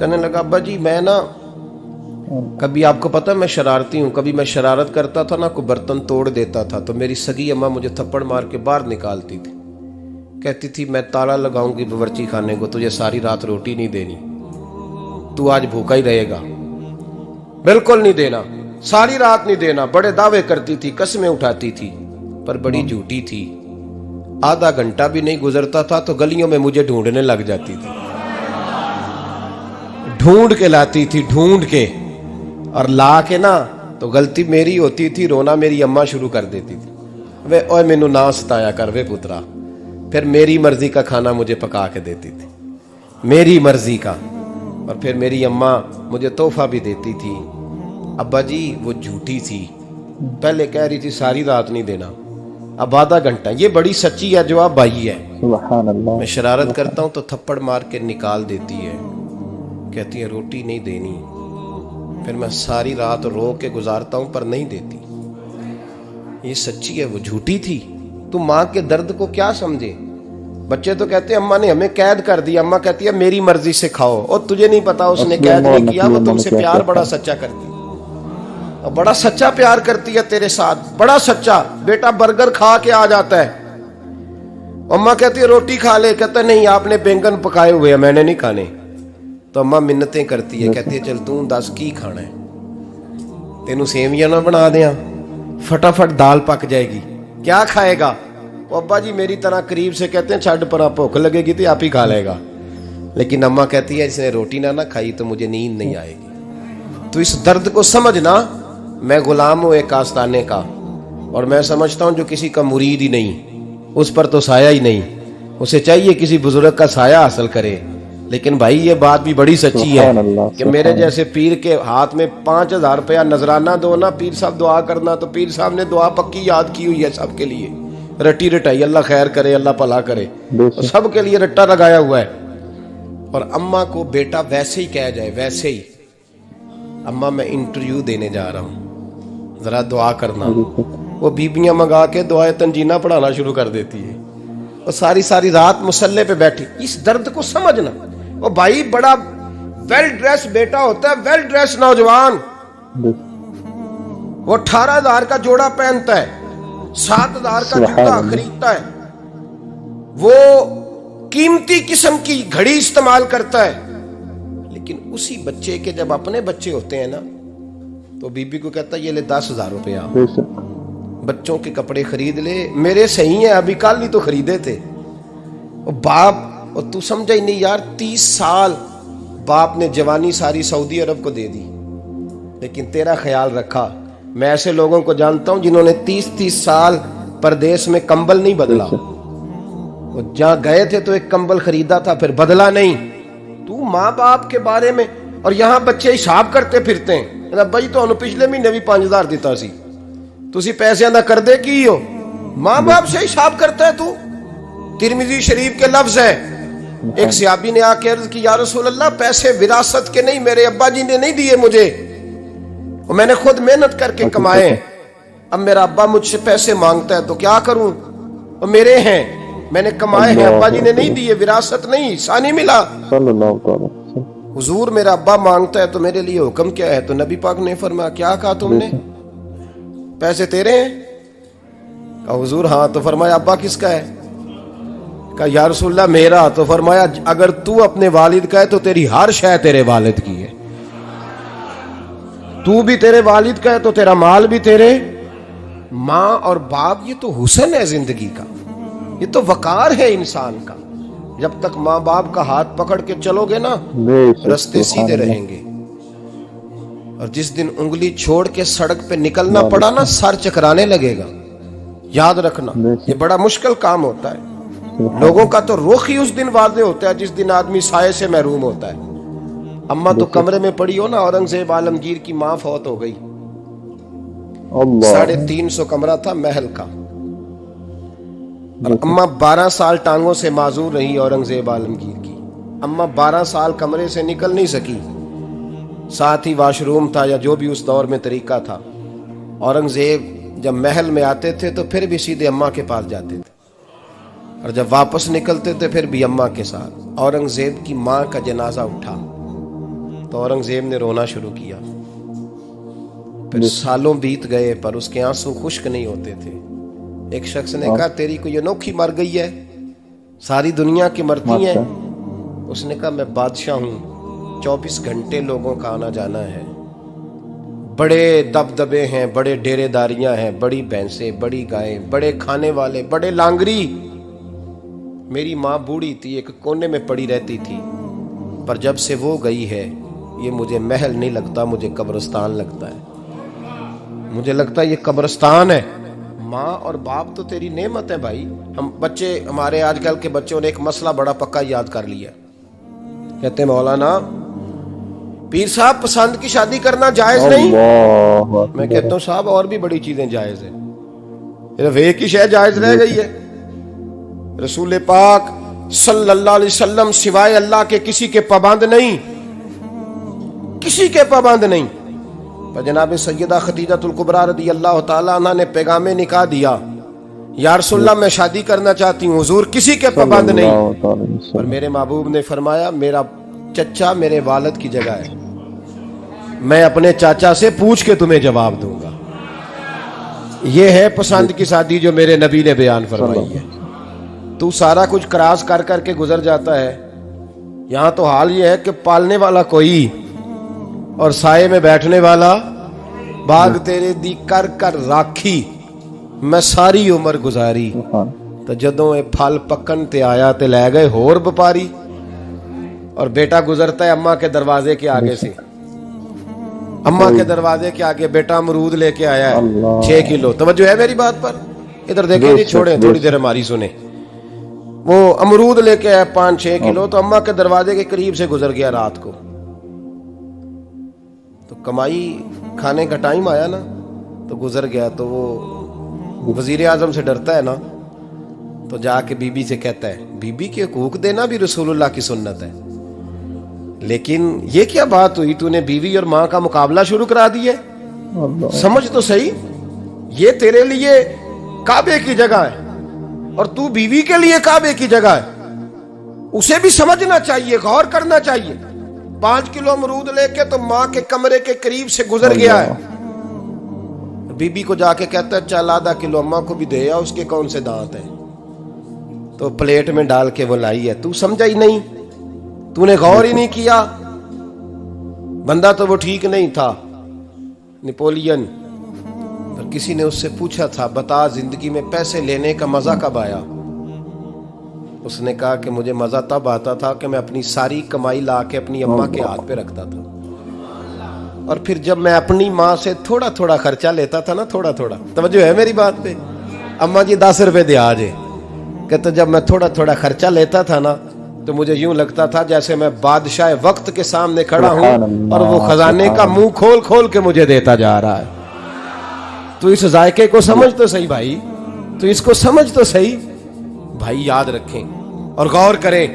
کہنے لگا ابا جی میں نا کبھی آپ کو پتا میں شرارتی ہوں, کبھی میں شرارت کرتا تھا نا, کوئی برتن توڑ دیتا تھا تو میری سگی اماں مجھے تھپڑ مار کے باہر نکالتی تھی, کہتی تھی میں تالا لگاؤں گی باورچی خانے کو, تجھے ساری رات روٹی نہیں دینی, تو آج بھوکا ہی رہے گا, بالکل نہیں دینا, ساری رات نہیں دینا. بڑے دعوے کرتی تھی, قسمیں اٹھاتی تھی, پر بڑی جھوٹی تھی. آدھا گھنٹہ بھی نہیں گزرتا تھا تو گلیوں میں مجھے ڈھونڈنے لگ جاتی تھی, ڈھونڈ کے لاتی تھی, ڈھونڈ کے, اور لا کے نا تو غلطی میری ہوتی تھی, رونا میری اماں شروع کر دیتی تھی, وے اوے مینوں نہ ستایا کر وے پترا. پھر میری مرضی کا کھانا مجھے پکا کے دیتی تھی, میری مرضی کا. اور پھر میری اماں مجھے تحفہ بھی دیتی تھی. ابا جی وہ جھوٹی تھی, پہلے کہہ رہی تھی ساری رات نہیں دینا, اب آدھا گھنٹہ. یہ بڑی سچی ہے جو آپ بھائی ہے. سبحان اللہ. میں شرارت کرتا ہوں تو تھپڑ مار کے نکال دیتی ہے, کہتی ہے روٹی نہیں دینی. پھر میں ساری رات رو کے گزارتا ہوں پر نہیں دیتی. یہ سچی ہے, وہ جھوٹی تھی. تو ماں کے درد کو کیا سمجھے. بچے تو کہتے ہیں اماں نے ہمیں قید کر دیا, اماں کہتی ہے میری مرضی سے کھاؤ, اور تجھے نہیں پتا اس نے قید نہیں کیا, وہ تم سے پیار بڑا سچا کرتی, اور بڑا سچا پیار کرتی ہے تیرے ساتھ, بڑا سچا. بیٹا برگر کھا کے آ جاتا ہے, اماں کہتی ہے روٹی کھا لے, کہتا ہے نہیں آپ نے بینگن پکائے ہوئے ہیں میں نے نہیں کھانے. تو اماں منتیں کرتی ہے, کہتی ہے چل توں دس کی کھانا ہے, تینوں سیویاں نہ بنا دیاں, فٹافٹ دال پک جائے گی, کیا کھائے گا. ابا جی میری طرح قریب سے کہتے ہیں چھڈ پرا, بھوک لگے گی تو آپ ہی کھا لے گا. لیکن اماں کہتی ہے اس نے روٹی نہ کھائی تو مجھے نیند نہیں آئے گی. تو اس درد کو سمجھنا. میں غلام ہوں ایک آستانے کا, اور میں سمجھتا ہوں جو کسی کا مرید ہی نہیں اس پر تو سایہ ہی نہیں, اسے چاہیے کسی بزرگ کا سایہ حاصل کرے. لیکن بھائی یہ بات بھی بڑی سچی ہے کہ میرے جیسے پیر کے ہاتھ میں 5000 روپیہ نذرانہ دو نا, پیر صاحب دعا کرنا, تو پیر صاحب نے دعا پکی یاد کی ہوئی ہے سب کے لیے, رٹی رٹائی, اللہ خیر کرے اللہ بھلا کرے, سب کے لیے رٹا لگایا ہوا ہے. اور اماں کو بیٹا ویسے ہی کہہ جائے, ویسے ہی اماں میں انٹرویو دینے جا رہا ہوں ذرا دعا کرنا, وہ بیبیاں منگا کے دعائیں تنجینہ پڑھانا شروع کر دیتی ہے, اور ساری رات مصلے پہ بیٹھی. اس درد کو سمجھنا. وہ بھائی بڑا ویل ڈریس بیٹا ہوتا ہے, ویل ڈریس نوجوان, وہ 18,000 کا جوڑا پہنتا ہے, 7,000 کا جوتا خریدتا ہے, وہ قیمتی قسم کی گھڑی استعمال کرتا ہے. لیکن اسی بچے کے جب اپنے بچے ہوتے ہیں نا تو بی بی کو کہتا ہے یہ لے 10,000 روپیہ, بچوں کے کپڑے خرید لے, میرے صحیح ہیں ابھی کل ہی تو خریدے تھے. باپ, اور تو سمجھا ہی نہیں یار, 30 سال باپ نے جوانی ساری سعودی عرب کو دے دی, لیکن تیرا خیال رکھا. میں ایسے لوگوں کو جانتا ہوں جنہوں نے 30 سال پردیس میں کمبل نہیں بدلا, وہ جہاں گئے تھے تو ایک کمبل خریدا تھا پھر بدلا نہیں. تو ماں باپ کے بارے میں, اور یہاں بچے حساب کرتے پھرتے ہیں, بھائی تو پچھلے مہینے بھی 5,000 دیتا سی, تسی پیسے نہ کر دے کی ہو, ماں باپ سے حساب کرتا ہے تو. ترمذی شریف کے لفظ ہے, ایک صحابی نے آ کے عرض کی یا رسول اللہ پیسے وراثت کے نہیں, میرے ابا جی نے نہیں دیے مجھے, اور میں نے خود محنت کر کے کمائے ہیں, اب میرا ابا مجھ سے پیسے مانگتا ہے تو کیا کروں, اور میرے ہیں, میں نے کمائے ہیں, ابا جی نے نہیں دیے, وراثت نہیں, ثانی ملا. حضور میرا ابا مانگتا ہے تو میرے لیے حکم کیا ہے, تو نبی پاک نے فرمایا کیا کہا تم نے, پیسے تیرے ہیں, کہا حضور ہاں, تو فرمایا ابا کس کا ہے, کہا یا رسول اللہ میرا, تو فرمایا اگر تو اپنے والد کا ہے تو تیری ہر شے تیرے والد کی ہے, تو بھی تیرے والد کا ہے تو تیرا مال بھی تیرے. ماں اور باپ یہ تو حسن ہے زندگی کا, یہ تو وقار ہے انسان کا. جب تک ماں باپ کا ہاتھ پکڑ کے چلو گے نا رستے سیدھے رہیں گے, اور جس دن انگلی چھوڑ کے سڑک پہ نکلنا پڑا نا سر چکرانے لگے گا. یاد رکھنا یہ بڑا مشکل کام ہوتا ہے. لوگوں کا تو رخ ہی اس دن واضح ہوتا ہے جس دن آدمی سائے سے محروم ہوتا ہے. اماں تو کمرے میں پڑی ہو نا, اورنگزیب عالمگیر کی ماں فوت ہو گئی, 350 کمرہ تھا محل کا, اور اماں 12 سال ٹانگوں سے معذور رہی اورنگزیب عالمگیر کی. اماں 12 سال کمرے سے نکل نہیں سکی, ساتھ ہی واش روم تھا یا جو بھی اس دور میں طریقہ تھا. اورنگزیب جب محل میں آتے تھے تو پھر بھی سیدھے اماں کے پاس جاتے تھے, اور جب واپس نکلتے تھے پھر بھی اماں کے ساتھ. اورنگزیب کی ماں کا جنازہ اٹھا, تو اورنگزیب نے رونا شروع کیا. پھر سالوں بیت گئے پر اس کے آنسو خشک نہیں ہوتے تھے. ایک شخص نے کہا تیری کوئی انوکھی مر گئی ہے, ساری دنیا کی مرتی ہیں. اس نے کہا میں بادشاہ ہوں, 24 گھنٹے لوگوں کا آنا جانا ہے, بڑے دبدبے ہیں, بڑے ڈیرے داریاں ہیں, بڑی بھینسیں, بڑی گائیں, بڑے کھانے والے, بڑے لانگری. میری ماں بوڑھی تھی, ایک کونے میں پڑی رہتی تھی, پر جب سے وہ گئی ہے یہ مجھے محل نہیں لگتا, مجھے قبرستان لگتا ہے. مجھے لگتا ہے یہ قبرستان ہے. ماں اور باپ تو تیری نعمت ہے بھائی. ہمارے آج کل کے بچوں نے ایک مسئلہ بڑا پکا یاد کر لیا. کہتے ہیں مولانا پیر صاحب پسند کی شادی کرنا جائز نہیں. میں کہتا ہوں صاحب اور بھی بڑی چیزیں جائز ہیں, صرف ایک ہی شے جائز رہ گئی ہے. رسول پاک صلی اللہ علیہ وسلم سوائے اللہ کے کسی کے پابند نہیں, کسی کے پابند نہیں. پر جناب سیدہ خدیجہ الکبریٰ رضی اللہ تعالیٰ عنہ نے پیغام نکاح دیا, یا رسول اللہ میں شادی کرنا چاہتی ہوں, حضور کسی کے پابند نہیں. اور میرے محبوب نے فرمایا میرا چچا میرے والد کی جگہ ہے, میں اپنے چاچا سے پوچھ کے تمہیں جواب دوں گا. یہ ہے پسند کی شادی جو میرے نبی نے بیان فرمائی ہے. تو سارا کچھ کراس کر کر کے گزر جاتا ہے. یہاں تو حال یہ ہے کہ پالنے والا کوئی اور سائے میں بیٹھنے والا. باغ تیرے دی کر کر راکھی میں ساری عمر گزاری, تو جدوں اے پھل پکن تے آیا تے لے گئے ہور بپاری. اور بیٹا گزرتا ہے اماں کے دروازے کے آگے سے, اماں کے دروازے کے آگے بیٹا امرود لے کے آیا ہے 6 کلو. توجہ ہے میری بات پر؟ ادھر دیکھیں جی, چھوڑیں تھوڑی دیر ہماری سنیں. وہ امرود لے کے آیا 5-6 کلو, تو اماں کے دروازے کے قریب سے گزر گیا رات کو. تو کمائی کھانے کا ٹائم آیا نا, تو گزر گیا. تو وہ وزیر اعظم سے ڈرتا ہے نا, تو جا کے بی بی سے کہتا ہے بی بی کے حقوق دینا بھی رسول اللہ کی سنت ہے. لیکن یہ کیا بات ہوئی, تو نے بیوی اور ماں کا مقابلہ شروع کرا دیا. سمجھ تو صحیح, یہ تیرے لیے کعبے کی جگہ ہے اور تو بیوی کے لیے کعبے کی جگہ ہے. اسے بھی سمجھنا چاہیے, غور کرنا چاہیے. 5 کلو امرود لے کے تو ماں کے کمرے کے قریب سے گزر گیا ہے. بی بی کو جا کے کہتا ہے چل آدھا کلو اماں کو بھی دے, یا اس کے کون سے دانت ہیں. تو پلیٹ میں ڈال کے وہ لائی ہے. تو سمجھا ہی نہیں, تو نے غور ہی نہیں کیا. بندہ تو وہ ٹھیک نہیں تھا, نپولین. پر کسی نے اس سے پوچھا تھا بتا زندگی میں پیسے لینے کا مزہ کب آیا. اس نے کہا کہ مجھے مزہ تب آتا تھا کہ میں اپنی ساری کمائی لا کے اپنی اماں کے ہاتھ پہ رکھتا تھا, اور پھر جب میں اپنی ماں سے تھوڑا تھوڑا خرچہ لیتا تھا نا, تھوڑا تھوڑا. توجہ ہے میری بات پہ؟ اماں جی 10 روپے دے آجے. کہتا جب میں تھوڑا تھوڑا خرچہ لیتا تھا نا, تو مجھے یوں لگتا تھا جیسے میں بادشاہ وقت کے سامنے کھڑا ہوں اور وہ خزانے کا منہ کھول کھول کے مجھے دیتا جا رہا ہے. تو اس ذائقے کو سمجھ تو صحیح بھائی, تو اس کو سمجھ تو صحیح بھائی. یاد رکھیں اور غور کریں,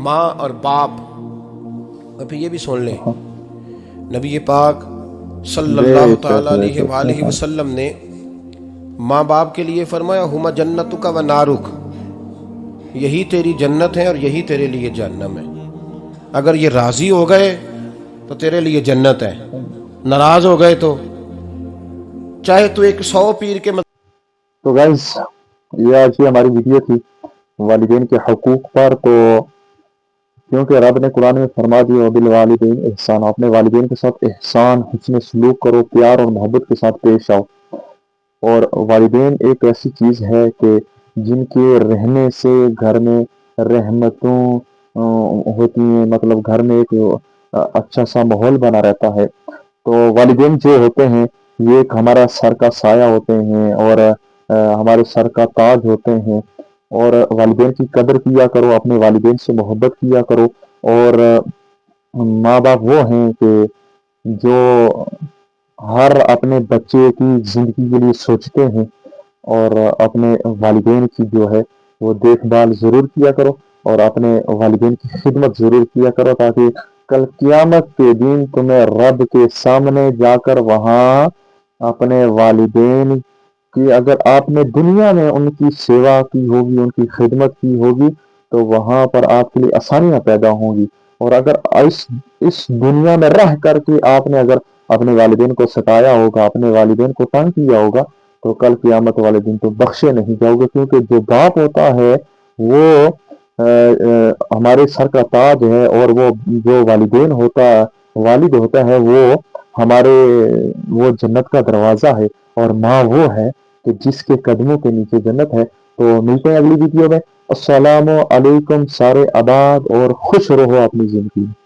ماں اور باپ. ابھی یہ بھی سن لیں, نبی پاک صلی اللہ تعالی علیہ وآلہ وسلم نے ماں باپ کے لیے فرمایا ہما جنتک و نارک, یہی تیری جنت ہے اور یہی تیرے لیے جہنم ہے. اگر یہ راضی ہو گئے تو تیرے لیے جنت ہے, ناراض ہو گئے تو چاہے تو ایک 100 پیر کے. تو گائز یہ آج کی ہماری ویڈیو تھی والدین کے حقوق پر. تو کیونکہ رب نے قرآن میں فرما دیا بالوالدین احسان, اپنے والدین کے ساتھ احسان حسن سلوک کرو, پیار اور محبت کے ساتھ پیش آؤ. اور والدین ایک ایسی چیز ہے کہ جن کے رہنے سے گھر میں رحمتوں ہوتی ہیں, مطلب گھر میں ایک اچھا سا ماحول بنا رہتا ہے. تو والدین جو ہوتے ہیں یہ ایک ہمارا سر کا سایہ ہوتے ہیں اور ہمارے سر کا تاج ہوتے ہیں. اور والدین کی قدر کیا کرو, اپنے والدین سے محبت کیا کرو. اور ماں باپ وہ ہیں کہ جو ہر اپنے بچے کی زندگی کے لیے سوچتے ہیں, اور اپنے والدین کی جو ہے وہ دیکھ بھال ضرور کیا کرو, اور اپنے والدین کی خدمت ضرور کیا کرو, تاکہ کل قیامت کے دن تمہیں رب کے سامنے جا کر وہاں اپنے والدین کہ اگر آپ نے دنیا میں ان کی سیوا کی ہوگی, ان کی خدمت کی ہوگی, تو وہاں پر آپ کے لیے آسانیاں پیدا ہوں گی. اور اگر اس دنیا میں رہ کر کے آپ نے اگر اپنے والدین کو ستایا ہوگا، اپنے والدین کو تنگ کیا ہوگا، تو کل قیامت والے دن تو بخشے نہیں جاؤ گے، کیونکہ جو باپ ہوتا ہے وہ ہمارے سر کا تاج ہے، اور وہ جو والد ہوتا ہے وہ ہمارے وہ جنت کا دروازہ ہے، اور ماں وہ ہے کہ جس کے قدموں کے نیچے جنت ہے۔ تو ملتے ہیں اگلی ویڈیو میں۔ السلام علیکم، سارے آباد اور خوش رہو اپنی زندگی میں۔